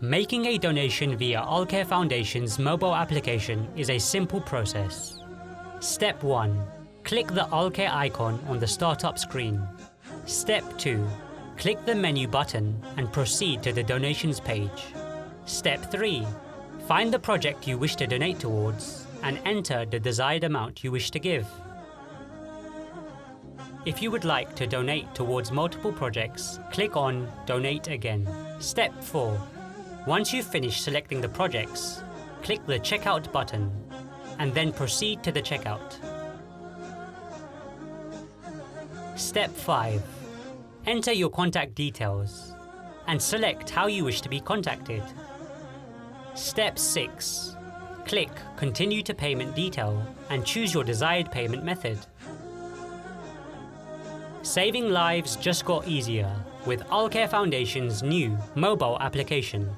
Making a donation via Al-Khair Foundation's mobile application is a simple process. Step 1. Click the Al-Khair icon on the startup screen. Step 2. Click the menu button and proceed to the donations page. Step 3. Find the project you wish to donate towards and enter the desired amount you wish to give. If you would like to donate towards multiple projects, click on Donate again. Step 4. Once you've finished selecting the projects, click the Checkout button and then proceed to the checkout. Step 5. Enter your contact details and select how you wish to be contacted. Step 6. Click Continue to Payment Detail and choose your desired payment method. Saving lives just got easier with Al-Khair Foundation's new mobile application.